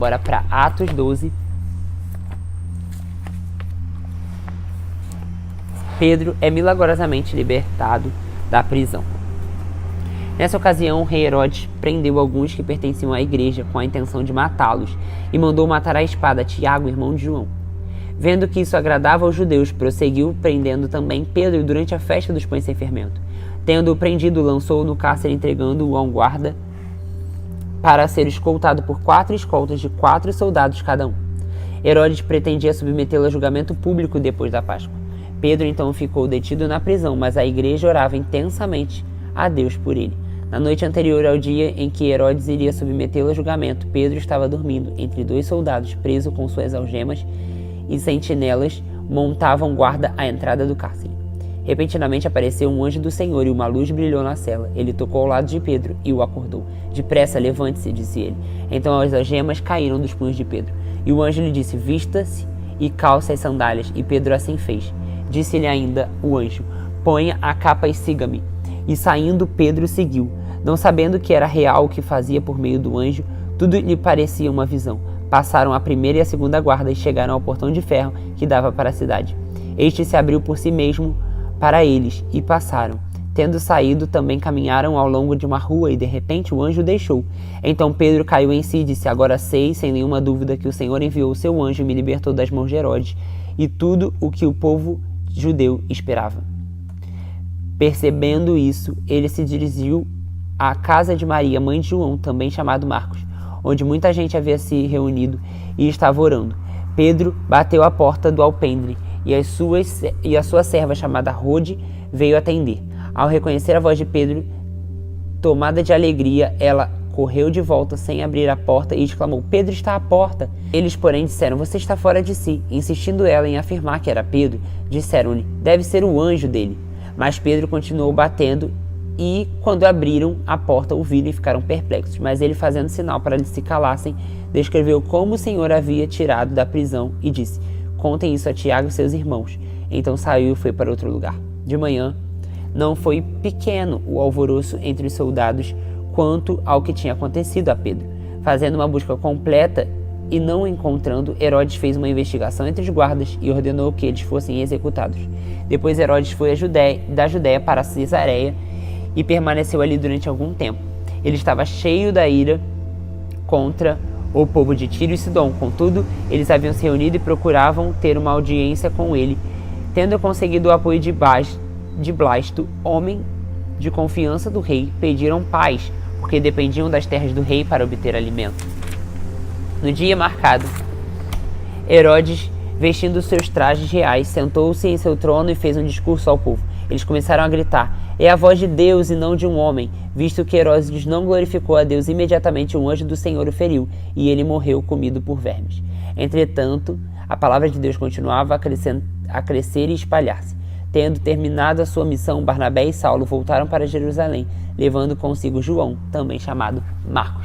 Bora para Atos 12. Pedro é milagrosamente libertado da prisão. Nessa ocasião, o rei Herodes prendeu alguns que pertenciam à igreja com a intenção de matá-los e mandou matar à espada Tiago, irmão de João. Vendo que isso agradava aos judeus, prosseguiu prendendo também Pedro durante a festa dos pães sem fermento. Tendo-o prendido, lançou-o no cárcere, entregando-o a um guarda para ser escoltado por 4 escoltas de 4 soldados cada um. Herodes pretendia submetê-lo a julgamento público depois da Páscoa. Pedro então ficou detido na prisão, mas a igreja orava intensamente a Deus por ele. Na noite anterior ao dia em que Herodes iria submetê-lo a julgamento, Pedro estava dormindo entre 2 soldados, preso com suas algemas, e sentinelas montavam guarda à entrada do cárcere. Repentinamente apareceu um anjo do Senhor e uma luz brilhou na cela. Ele tocou ao lado de Pedro e o acordou. Depressa, levante-se, disse ele. Então as algemas caíram dos punhos de Pedro. E o anjo lhe disse, vista-se e calce as sandálias. E Pedro assim fez. Disse-lhe ainda o anjo, ponha a capa e siga-me. E saindo, Pedro seguiu. Não sabendo que era real o que fazia por meio do anjo, tudo lhe parecia uma visão. Passaram a primeira e a segunda guarda e chegaram ao portão de ferro que dava para a cidade. Este se abriu por si mesmo para eles, e passaram. Tendo saído, também caminharam ao longo de uma rua, e de repente o anjo deixou. Então Pedro caiu em si e disse, agora sei, sem nenhuma dúvida, que o Senhor enviou o seu anjo e me libertou das mãos de Herodes, e tudo o que o povo judeu esperava. Percebendo isso, ele se dirigiu à casa de Maria, mãe de João, também chamado Marcos, onde muita gente havia se reunido e estava orando. Pedro bateu à porta do alpendre, e a sua serva, chamada Rode, veio atender. Ao reconhecer a voz de Pedro, tomada de alegria, ela correu de volta sem abrir a porta e exclamou, Pedro está à porta. Eles, porém, disseram, você está fora de si. Insistindo ela em afirmar que era Pedro, disseram-lhe, deve ser o anjo dele. Mas Pedro continuou batendo e, quando abriram a porta, o viram e ficaram perplexos. Mas ele, fazendo sinal para eles se calassem, descreveu como o Senhor havia tirado da prisão e disse, contem isso a Tiago e seus irmãos. Então saiu e foi para outro lugar. De manhã, não foi pequeno o alvoroço entre os soldados quanto ao que tinha acontecido a Pedro. Fazendo uma busca completa e não encontrando, Herodes fez uma investigação entre os guardas e ordenou que eles fossem executados. Depois Herodes foi da Judéia para Cesareia e permaneceu ali durante algum tempo. Ele estava cheio da ira contra o povo de Tiro e Sidom. Contudo, eles haviam se reunido e procuravam ter uma audiência com ele. Tendo conseguido o apoio de Blasto, homem de confiança do rei, pediram paz, porque dependiam das terras do rei para obter alimento. No dia marcado, Herodes, vestindo seus trajes reais, sentou-se em seu trono e fez um discurso ao povo. Eles começaram a gritar, é a voz de Deus e não de um homem. Visto que Herodes não glorificou a Deus, imediatamente um anjo do Senhor o feriu, e ele morreu comido por vermes. Entretanto, a palavra de Deus continuava a crescer e espalhar-se. Tendo terminado a sua missão, Barnabé e Saulo voltaram para Jerusalém, levando consigo João, também chamado Marcos.